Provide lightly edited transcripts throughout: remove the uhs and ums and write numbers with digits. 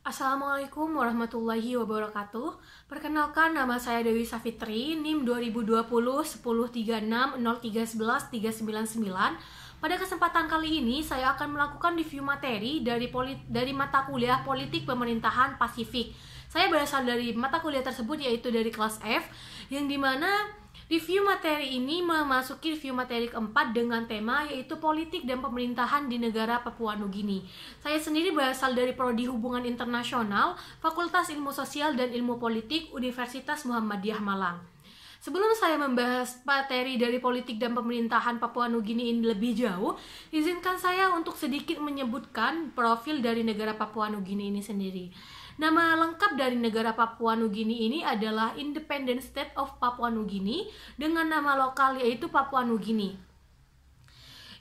Assalamualaikum warahmatullahi wabarakatuh. Perkenalkan, nama saya Dewi Safitri, NIM 2020 1036 0311 399. Pada kesempatan kali ini, saya akan melakukan review materi dari mata kuliah Politik Pemerintahan Pasifik. Saya berasal dari mata kuliah tersebut, yaitu dari kelas F, yang dimana review materi ini memasuki review materi keempat dengan tema yaitu politik dan pemerintahan di negara Papua Nugini. Saya sendiri berasal dari Prodi Hubungan Internasional, Fakultas Ilmu Sosial dan Ilmu Politik, Universitas Muhammadiyah Malang. Sebelum saya membahas materi dari politik dan pemerintahan Papua Nugini ini lebih jauh, izinkan saya untuk sedikit menyebutkan profil dari negara Papua Nugini ini sendiri. Nama lengkap dari negara Papua Nugini ini adalah Independent State of Papua Nugini dengan nama lokal yaitu Papua Nugini.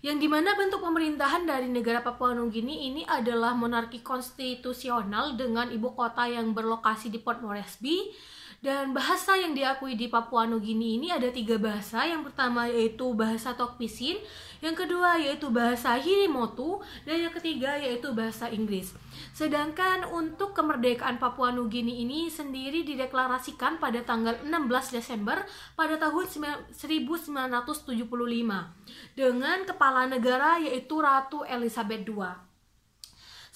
Yang dimana bentuk pemerintahan dari negara Papua Nugini ini adalah monarki konstitusional dengan ibu kota yang berlokasi di Port Moresby. Dan bahasa yang diakui di Papua Nugini ini ada 3 bahasa. Yang pertama yaitu bahasa Tokpisin, yang kedua yaitu bahasa Hirimotu, dan yang ketiga yaitu bahasa Inggris. Sedangkan untuk kemerdekaan Papua Nugini ini sendiri dideklarasikan pada tanggal 16 Desember pada tahun 1975 dengan kepala negara yaitu Ratu Elizabeth II.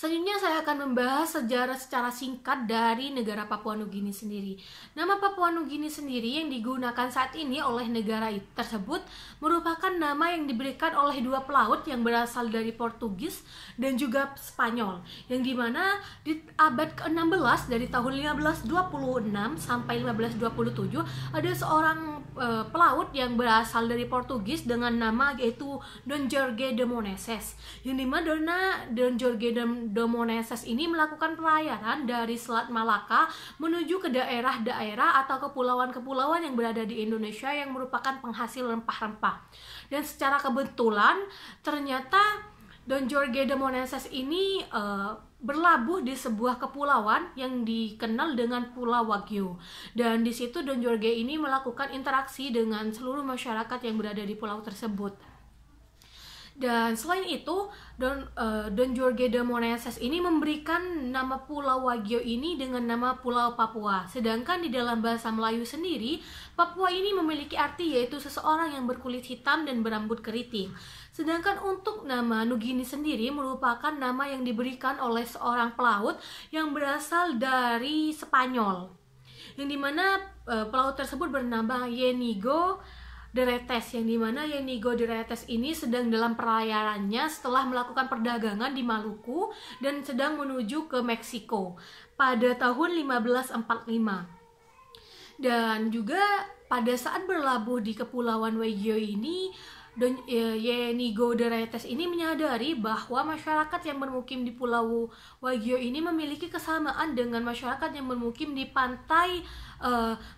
Selanjutnya saya akan membahas sejarah secara singkat dari negara Papua Nugini sendiri. Nama Papua Nugini sendiri yang digunakan saat ini oleh negara tersebut merupakan nama yang diberikan oleh 2 pelaut yang berasal dari Portugis dan juga Spanyol, yang dimana di abad ke-16 dari tahun 1526 sampai 1527 ada seorang pelaut yang berasal dari Portugis dengan nama yaitu Don Jorge de Moneses, yang dimana Don Jorge de Moneses ini melakukan pelayaran dari Selat Malaka menuju ke daerah-daerah atau kepulauan-kepulauan yang berada di Indonesia yang merupakan penghasil rempah-rempah. Dan secara kebetulan ternyata Don Jorge de Moneses ini berlabuh di sebuah kepulauan yang dikenal dengan Pulau Wagyu. Dan di situ Don Jorge ini melakukan interaksi dengan seluruh masyarakat yang berada di pulau tersebut. Dan selain itu, Don Jorge de Moneses ini memberikan nama Pulau Wagyu ini dengan nama Pulau Papua. Sedangkan di dalam bahasa Melayu sendiri, Papua ini memiliki arti yaitu seseorang yang berkulit hitam dan berambut keriting. Sedangkan untuk nama Nugini sendiri merupakan nama yang diberikan oleh seorang pelaut yang berasal dari Spanyol, yang dimana pelaut tersebut bernama Yenigo de Retes, yang dimana Yenigo de Retes ini sedang dalam pelayarannya setelah melakukan perdagangan di Maluku dan sedang menuju ke Meksiko pada tahun 1545. Dan juga pada saat berlabuh di Kepulauan Wagyu ini, Yenigo de Retes ini menyadari bahwa masyarakat yang bermukim di Pulau Wagyu ini memiliki kesamaan dengan masyarakat yang bermukim di pantai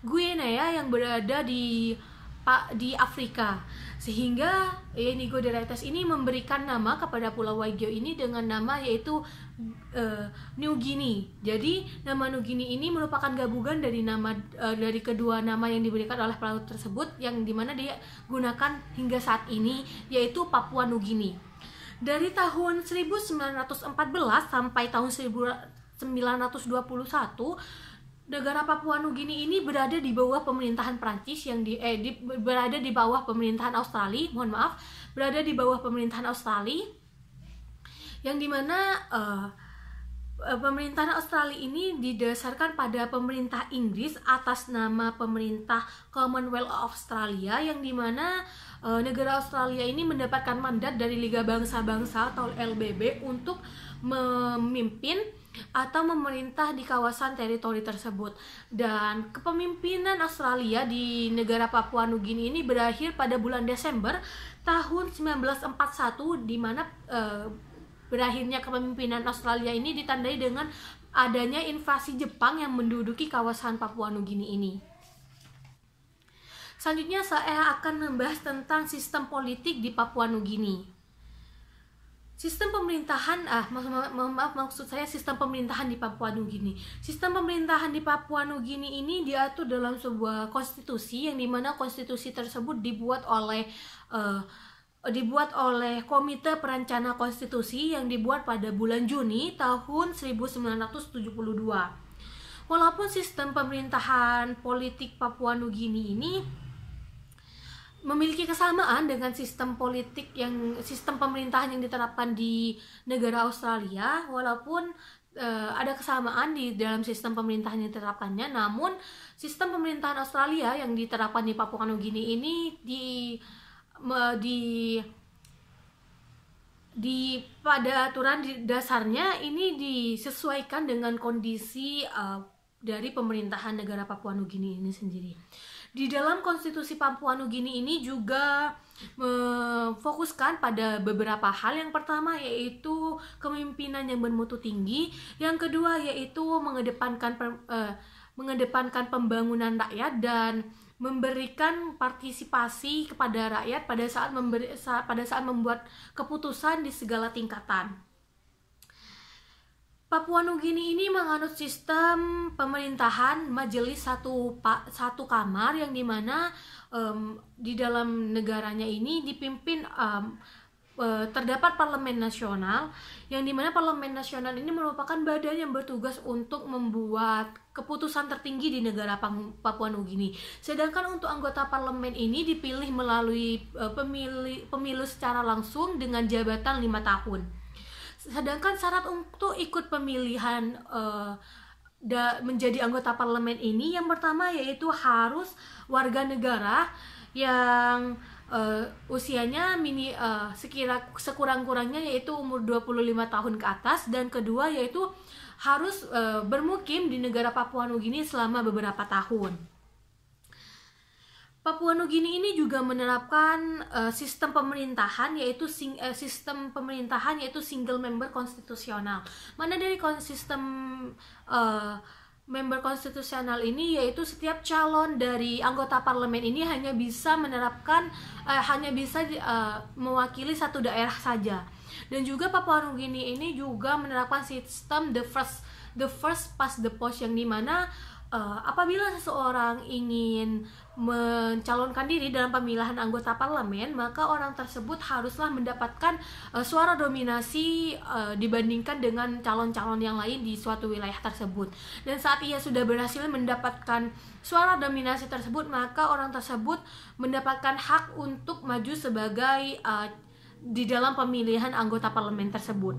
Guinea yang berada di Afrika, sehingga Yenigo de Retes ini memberikan nama kepada Pulau Wagyu ini dengan nama yaitu New Guinea. Jadi nama New Guinea ini merupakan gabungan dari dari kedua nama yang diberikan oleh pelaut tersebut, yang dimana dia gunakan hingga saat ini yaitu Papua New Guinea. Dari tahun 1914 sampai tahun 1921 negara Papua Nugini ini berada di bawah pemerintahan Prancis berada di bawah pemerintahan Australia, berada di bawah pemerintahan Australia, yang dimana pemerintahan Australia ini didasarkan pada pemerintah Inggris atas nama pemerintah Commonwealth of Australia, yang dimana negara Australia ini mendapatkan mandat dari Liga Bangsa-Bangsa atau LBB untuk memimpin atau memerintah di kawasan teritori tersebut. Dan kepemimpinan Australia di negara Papua Nugini ini berakhir pada bulan Desember tahun 1941, di mana berakhirnya kepemimpinan Australia ini ditandai dengan adanya invasi Jepang yang menduduki kawasan Papua Nugini ini. Selanjutnya saya akan membahas tentang sistem politik di Papua Nugini. Sistem pemerintahan, maksud saya sistem pemerintahan di Papua Nugini. Sistem pemerintahan di Papua Nugini ini diatur dalam sebuah konstitusi, yang dimana konstitusi tersebut dibuat oleh dibuat oleh Komite Perencana Konstitusi yang dibuat pada bulan Juni tahun 1972. Walaupun sistem pemerintahan politik Papua Nugini ini memiliki kesamaan dengan sistem pemerintahan yang diterapkan di negara Australia, walaupun ada kesamaan di dalam sistem pemerintahan yang diterapkannya, namun sistem pemerintahan Australia yang diterapkan di Papua Nugini ini pada aturan dasarnya ini disesuaikan dengan kondisi dari pemerintahan negara Papua Nugini ini sendiri. Di dalam konstitusi Papua Nugini ini juga memfokuskan pada beberapa hal. Yang pertama yaitu kepemimpinan yang bermutu tinggi, yang kedua yaitu mengedepankan pembangunan rakyat dan memberikan partisipasi kepada rakyat pada saat membuat keputusan di segala tingkatan. Papua Nugini ini menganut sistem pemerintahan majelis satu kamar, yang dimana di dalam negaranya ini dipimpin terdapat parlemen nasional, yang dimana parlemen nasional ini merupakan badan yang bertugas untuk membuat keputusan tertinggi di negara Papua Nugini. Sedangkan untuk anggota parlemen ini dipilih melalui pemilu secara langsung dengan jabatan 5 tahun. Sedangkan syarat untuk ikut pemilihan menjadi anggota parlemen ini yang pertama yaitu harus warga negara yang usianya sekurang-kurangnya yaitu umur 25 tahun ke atas, dan kedua yaitu harus bermukim di negara Papua Nugini selama beberapa tahun. Papua Nugini ini juga menerapkan sistem pemerintahan yaitu single member konstitusional. Mana dari sistem member konstitusional ini yaitu setiap calon dari anggota parlemen ini hanya bisa mewakili satu daerah saja. Dan juga Papua Nugini ini juga menerapkan sistem the first past the post, yang dimana apabila seseorang ingin mencalonkan diri dalam pemilihan anggota parlemen, maka orang tersebut haruslah mendapatkan suara dominasi dibandingkan dengan calon-calon yang lain di suatu wilayah tersebut. Dan saat ia sudah berhasil mendapatkan suara dominasi tersebut, maka orang tersebut mendapatkan hak untuk maju sebagai di dalam pemilihan anggota parlemen tersebut.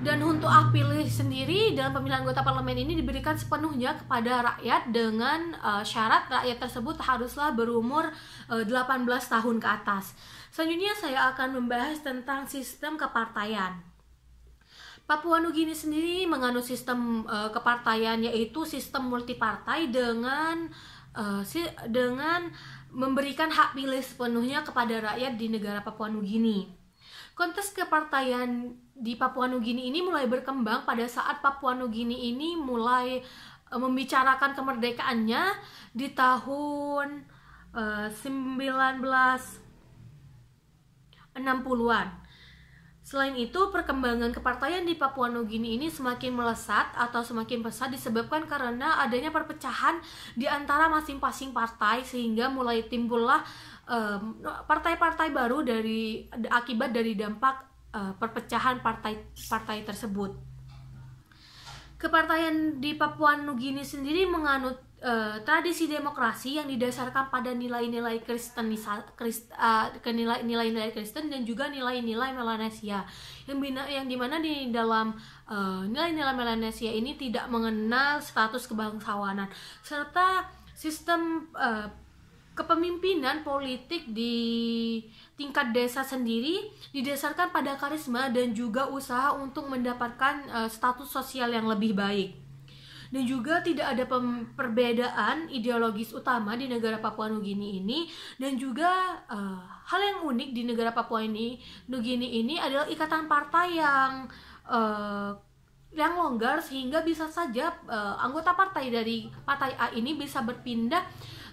Dan untuk hak pilih sendiri dalam pemilihan anggota parlemen ini diberikan sepenuhnya kepada rakyat dengan syarat rakyat tersebut haruslah berumur 18 tahun ke atas. Selanjutnya saya akan membahas tentang sistem kepartaian. Papua Nugini sendiri menganut sistem kepartaian yaitu sistem multipartai dengan memberikan hak pilih sepenuhnya kepada rakyat di negara Papua Nugini. Konteks kepartaian di Papua Nugini ini mulai berkembang pada saat Papua Nugini ini mulai membicarakan kemerdekaannya di tahun 1960-an. Selain itu, perkembangan kepartaian di Papua Nugini ini semakin melesat atau semakin pesat disebabkan karena adanya perpecahan di antara masing-masing partai, sehingga mulai timbullah partai-partai baru akibat dari dampak perpecahan partai tersebut. Kepartaian di Papua Nugini sendiri menganut tradisi demokrasi yang didasarkan pada nilai-nilai Kristen dan juga nilai-nilai Melanesia, yang dimana di dalam nilai-nilai Melanesia ini tidak mengenal status kebangsawanan, serta sistem kepemimpinan politik di tingkat desa sendiri didasarkan pada karisma dan juga usaha untuk mendapatkan status sosial yang lebih baik. Dan juga tidak ada perbedaan ideologis utama di negara Papua Nugini ini. Dan juga hal yang unik di negara Papua Nugini ini adalah ikatan partai yang longgar, sehingga bisa saja anggota partai dari partai A ini bisa berpindah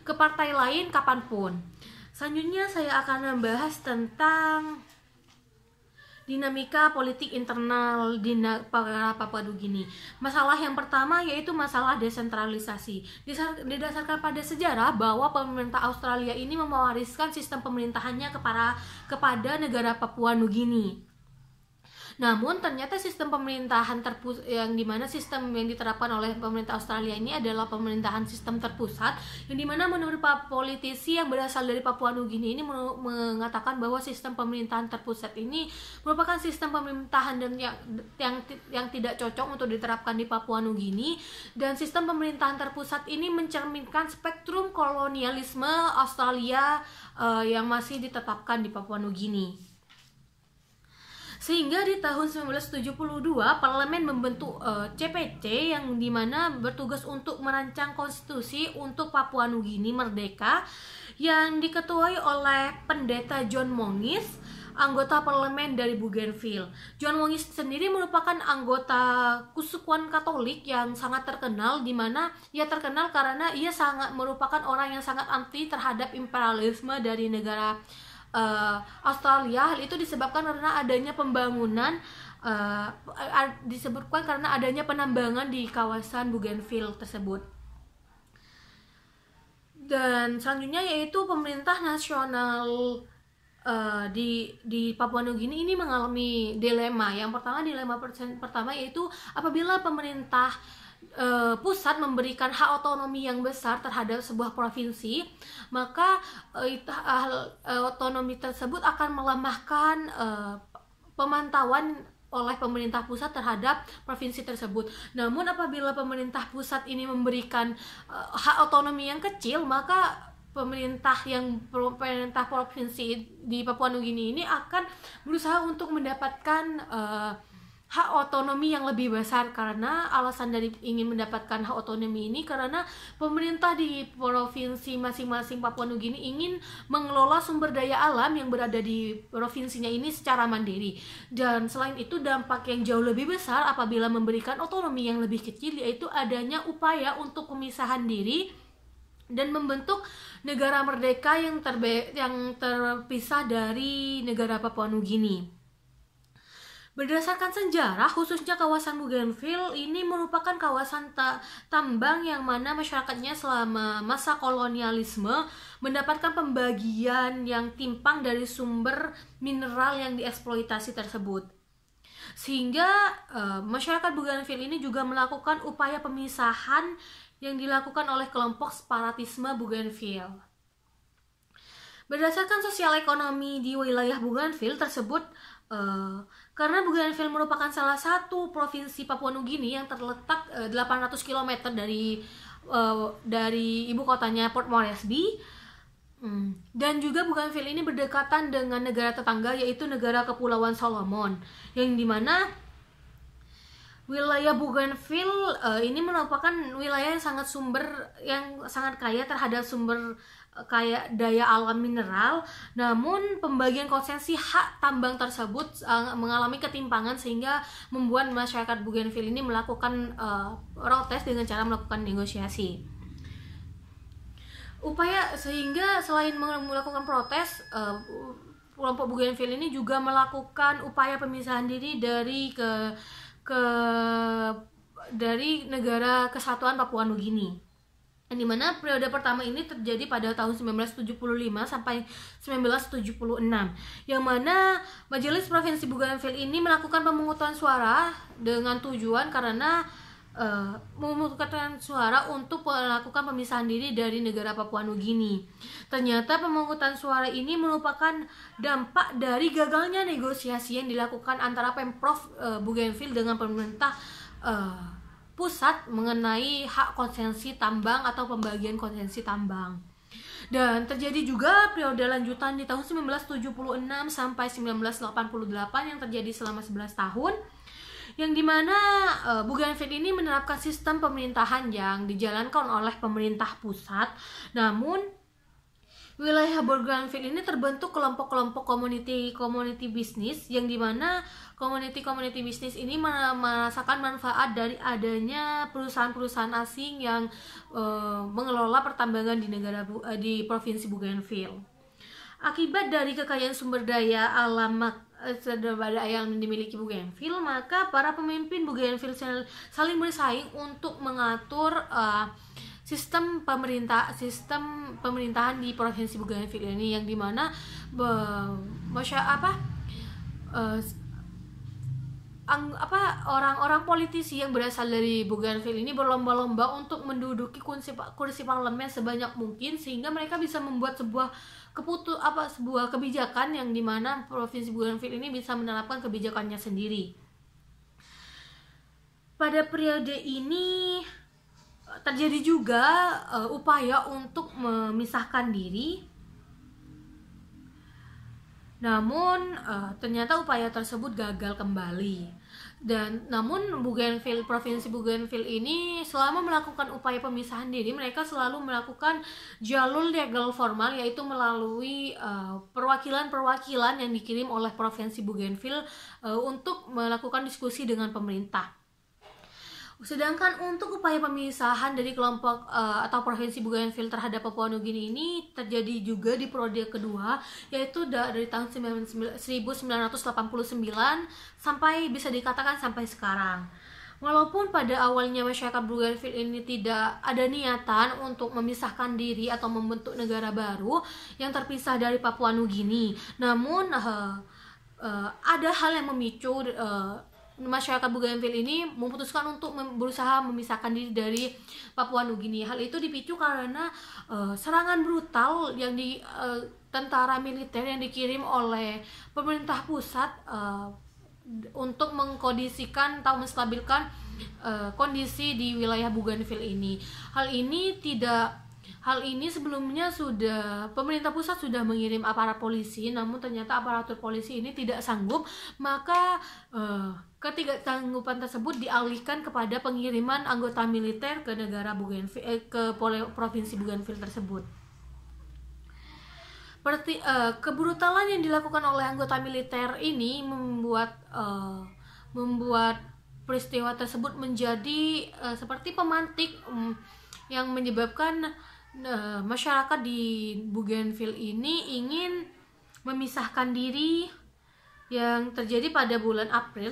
ke partai lain kapanpun. Selanjutnya saya akan membahas tentang dinamika politik internal di negara Papua Nugini. Masalah yang pertama yaitu masalah desentralisasi. Didasarkan pada sejarah bahwa pemerintah Australia ini mewariskan sistem pemerintahannya kepada negara Papua Nugini. Namun ternyata sistem pemerintahan yang dimana sistem yang diterapkan oleh pemerintah Australia ini adalah pemerintahan sistem terpusat, yang dimana menurut politisi yang berasal dari Papua Nugini ini mengatakan bahwa sistem pemerintahan terpusat ini merupakan sistem pemerintahan yang tidak cocok untuk diterapkan di Papua Nugini, dan sistem pemerintahan terpusat ini mencerminkan spektrum kolonialisme Australia yang masih ditetapkan di Papua Nugini. Sehingga di tahun 1972 parlemen membentuk CPC yang dimana bertugas untuk merancang konstitusi untuk Papua Nugini merdeka, yang diketuai oleh pendeta John Mongis, anggota parlemen dari Bougainville. John Mongis sendiri merupakan anggota Kusukuan Katolik yang sangat terkenal, di mana ia terkenal karena ia merupakan orang yang sangat anti terhadap imperialisme dari negara Australia. Hal itu disebabkan karena adanya pembangunan, disebutkan karena adanya penambangan di kawasan Bougainville tersebut. Dan selanjutnya yaitu pemerintah nasional di Papua Nugini ini mengalami dilema. Yang pertama yaitu apabila pemerintah pusat memberikan hak otonomi yang besar terhadap sebuah provinsi, maka otonomi tersebut akan melemahkan pemantauan oleh pemerintah pusat terhadap provinsi tersebut. Namun apabila pemerintah pusat ini memberikan hak otonomi yang kecil, maka pemerintah provinsi di Papua Nugini ini akan berusaha untuk mendapatkan hak otonomi yang lebih besar. Karena alasan dari ingin mendapatkan hak otonomi ini karena pemerintah di provinsi masing-masing Papua Nugini ingin mengelola sumber daya alam yang berada di provinsinya ini secara mandiri. Dan selain itu dampak yang jauh lebih besar apabila memberikan otonomi yang lebih kecil, yaitu adanya upaya untuk pemisahan diri dan membentuk negara merdeka yang terpisah dari negara Papua Nugini. Berdasarkan sejarah, khususnya kawasan Bougainville ini merupakan kawasan tambang yang mana masyarakatnya selama masa kolonialisme mendapatkan pembagian yang timpang dari sumber mineral yang dieksploitasi tersebut. Sehingga masyarakat Bougainville ini juga melakukan upaya pemisahan yang dilakukan oleh kelompok separatisme Bougainville. Berdasarkan sosial ekonomi di wilayah Bougainville tersebut, karena Bougainville merupakan salah satu provinsi Papua Nugini yang terletak 800 km dari ibu kotanya Port Moresby, dan juga Bougainville ini berdekatan dengan negara tetangga yaitu negara Kepulauan Solomon, yang dimana wilayah Bougainville ini merupakan wilayah yang sangat kaya terhadap sumber daya alam mineral. Namun pembagian konsesi hak tambang tersebut mengalami ketimpangan sehingga membuat masyarakat Bougainville ini melakukan protes dengan cara melakukan negosiasi. Sehingga selain melakukan protes, kelompok Bougainville ini juga melakukan upaya pemisahan diri dari negara Kesatuan Papua Nugini. Yang dimana periode pertama ini terjadi pada tahun 1975 sampai 1976, yang mana Majelis Provinsi Bougainville ini melakukan pemungutan suara dengan tujuan karena memungutan suara untuk melakukan pemisahan diri dari negara Papua Nugini. Ternyata pemungutan suara ini merupakan dampak dari gagalnya negosiasi yang dilakukan antara Pemprov Bougainville dengan pemerintah pusat mengenai hak konsesi tambang atau pembagian konsesi tambang. Dan terjadi juga periode lanjutan di tahun 1976 sampai 1988 yang terjadi selama 11 tahun, yang dimana Bougainville ini menerapkan sistem pemerintahan yang dijalankan oleh pemerintah pusat. Namun wilayah Bougainville ini terbentuk kelompok-kelompok community bisnis, yang dimana community bisnis ini merasakan manfaat dari adanya perusahaan-perusahaan asing yang mengelola pertambangan di provinsi Bougainville. Akibat dari kekayaan sumber daya alam daripada yang dimiliki Bougainville, maka para pemimpin Bougainville saling bersaing untuk mengatur sistem pemerintahan di provinsi Bougainville ini, yang dimana orang-orang politisi yang berasal dari Bougainville ini berlomba-lomba untuk menduduki kursi parlemen sebanyak mungkin, sehingga mereka bisa membuat sebuah kebijakan yang dimana provinsi Bougainville ini bisa menerapkan kebijakannya sendiri. Pada periode ini terjadi juga upaya untuk memisahkan diri. Namun ternyata upaya tersebut gagal kembali. Dan namun provinsi Bougainville ini selama melakukan upaya pemisahan diri, mereka selalu melakukan jalur legal formal, yaitu melalui perwakilan-perwakilan yang dikirim oleh provinsi Bougainville untuk melakukan diskusi dengan pemerintah. Sedangkan untuk upaya pemisahan dari kelompok atau provinsi Bougainville terhadap Papua Nugini ini terjadi juga di periode kedua, yaitu dari tahun 1989 sampai bisa dikatakan sampai sekarang. Walaupun pada awalnya masyarakat Bougainville ini tidak ada niatan untuk memisahkan diri atau membentuk negara baru yang terpisah dari Papua Nugini, namun ada hal yang memicu masyarakat Bougainville ini memutuskan untuk berusaha memisahkan diri dari Papua Nugini. Hal itu dipicu karena serangan brutal yang tentara militer yang dikirim oleh pemerintah pusat untuk mengkondisikan atau menstabilkan kondisi di wilayah Bougainville ini. Hal ini sebelumnya pemerintah pusat sudah mengirim aparat polisi, namun ternyata aparatur polisi ini tidak sanggup, maka ketidaksanggupan tersebut dialihkan kepada pengiriman anggota militer ke negara Bougainville, ke provinsi Bougainville tersebut. Kebrutalan yang dilakukan oleh anggota militer ini membuat peristiwa tersebut menjadi seperti pemantik yang menyebabkan masyarakat di Bougainville ini ingin memisahkan diri, yang terjadi pada bulan April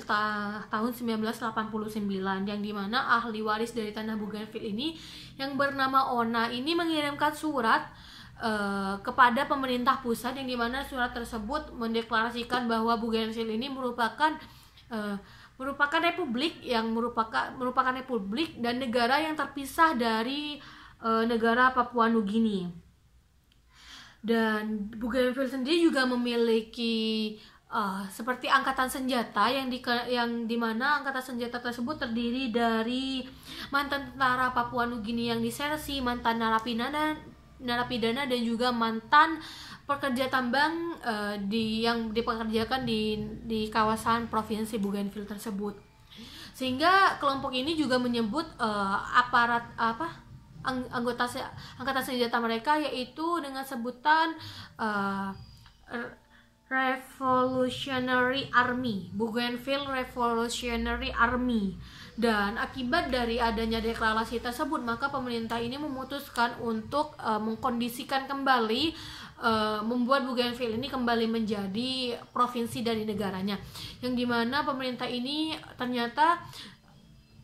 tahun 1989, yang dimana ahli waris dari tanah Bougainville ini yang bernama Ona ini mengirimkan surat kepada pemerintah pusat, yang dimana surat tersebut mendeklarasikan bahwa Bougainville ini merupakan republik dan negara yang terpisah dari negara Papua Nugini. Dan Bougainville sendiri juga memiliki seperti angkatan senjata yang dimana angkatan senjata tersebut terdiri dari mantan tentara Papua Nugini yang disersi, mantan narapidana dan juga mantan pekerja tambang yang dipekerjakan di kawasan provinsi Bougainville tersebut. Sehingga kelompok ini juga menyebut angkatan senjata mereka yaitu dengan sebutan Revolutionary Army, Bougainville Revolutionary Army. Dan akibat dari adanya deklarasi tersebut, maka pemerintah ini memutuskan untuk mengkondisikan kembali, membuat Bougainville ini kembali menjadi provinsi dari negaranya, yang dimana pemerintah ini ternyata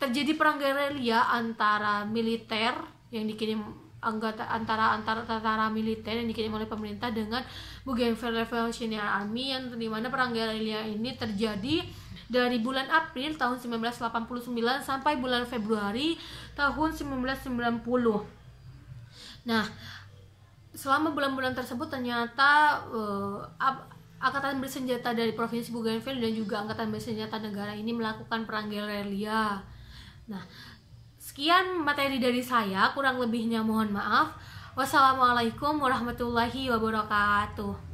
terjadi perang gerilya antara militer yang dikirim antara tentara militer yang dikirim oleh pemerintah dengan Bougainville Revolutionary Army, yang dimana perang gerilya ini terjadi dari bulan April tahun 1989 sampai bulan Februari tahun 1990. Nah, selama bulan-bulan tersebut ternyata angkatan bersenjata dari provinsi Bougainville dan juga angkatan bersenjata negara ini melakukan perang gerilya. Nah, sekian materi dari saya, kurang lebihnya mohon maaf. Wassalamualaikum warahmatullahi wabarakatuh.